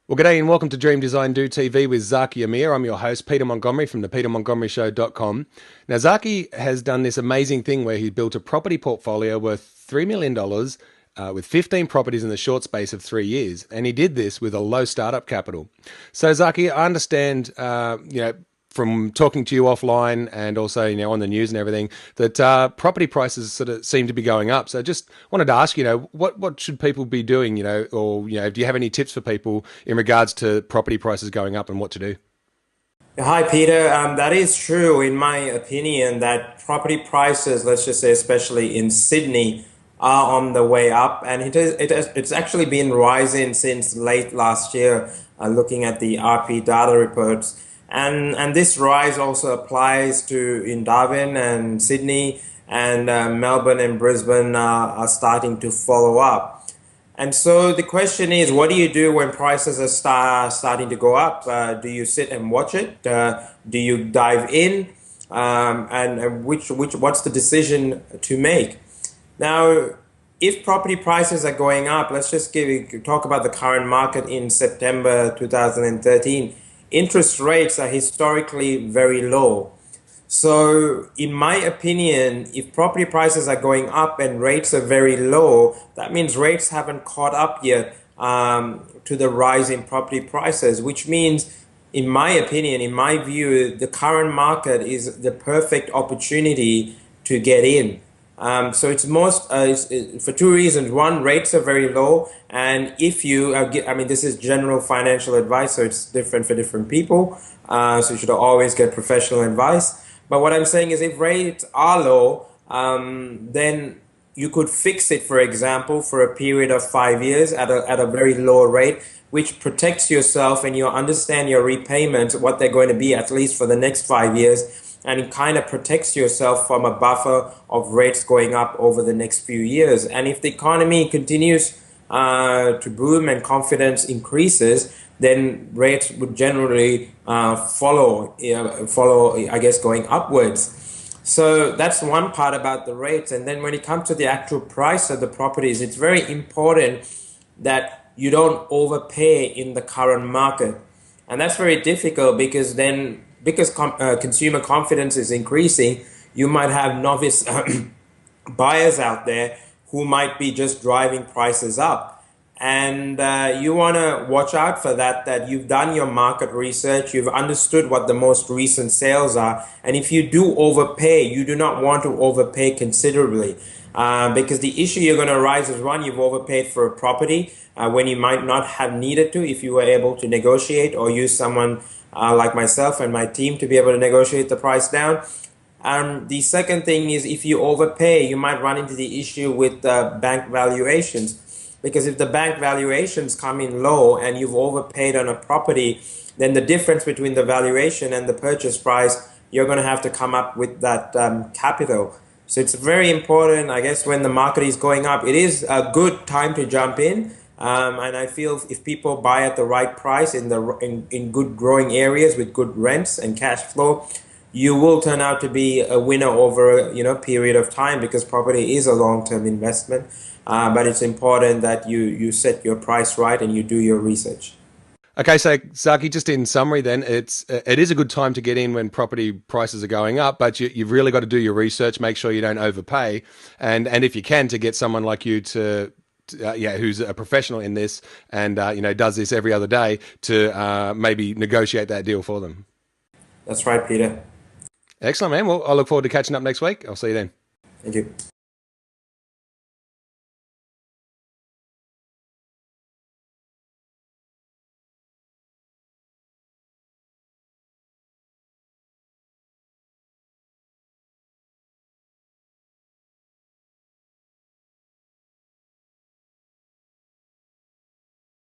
Well, g'day and welcome to Dream Design Do TV with Zaki Ameer. I'm your host, Peter Montgomery from the petermontgomeryshow.com. Now, Zaki has done this amazing thing where he built a property portfolio worth $3 million with 15 properties in the short space of 3 years. And he did this with a low startup capital. So, Zaki, I understand, from talking to you offline and also, on the news and everything, that property prices sort of seem to be going up. So just wanted to ask, what should people be doing, or, do you have any tips for people in regards to property prices going up and what to do? Hi, Peter. That is true, in my opinion, that property prices, let's just say, especially in Sydney, are on the way up, and it's actually been rising since late last year. Looking at the RP data reports, and this rise also applies to in Darwin and Sydney, and Melbourne and Brisbane are starting to follow up. And so the question is, what do you do when prices are starting to go up? Do you sit and watch it? Do you dive in? And what's the decision to make? Now, if property prices are going up, let's just talk about the current market in September 2013. Interest rates are historically very low. So, in my opinion, if property prices are going up and rates are very low, that means rates haven't caught up yet to the rise in property prices, which means, in my opinion, in my view, the current market is the perfect opportunity to get in. So it's for two reasons. One, rates are very low, and if you, this is general financial advice, so it's different for different people. So you should always get professional advice. But what I'm saying is, if rates are low, then you could fix it, for example, for a period of 5 years at a very low rate, which protects yourself, and you understand your repayments, what they're going to be at least for the next 5 years. And it kind of protects yourself from a buffer of rates going up over the next few years. And if the economy continues to boom and confidence increases, then rates would generally follow, I guess, going upwards. So that's one part about the rates. And then when it comes to the actual price of the properties, it's very important that you don't overpay in the current market. And that's very difficult because consumer confidence is increasing, you might have novice buyers out there who might be just driving prices up. And you want to watch out for that you've done your market research, you've understood what the most recent sales are. And if you do overpay, you do not want to overpay considerably. Because the issue you're going to rise is, one, you've overpaid for a property when you might not have needed to if you were able to negotiate or use someone like myself and my team to be able to negotiate the price down. The second thing is, if you overpay, you might run into the issue with bank valuations. Because if the bank valuations come in low and you've overpaid on a property, then the difference between the valuation and the purchase price, you're going to have to come up with that capital. So it's very important, I guess, when the market is going up, it is a good time to jump in. And I feel if people buy at the right price in good growing areas with good rents and cash flow, you will turn out to be a winner over a period of time, because property is a long-term investment. But it's important that you set your price right and you do your research. Okay, so Zaki, just in summary, then it is a good time to get in when property prices are going up, but you've really got to do your research, make sure you don't overpay, and if you can, to get someone like you who's a professional in this and does this every other day to maybe negotiate that deal for them. That's right, Peter. Excellent, man. Well, I look forward to catching up next week. I'll see you then. Thank you.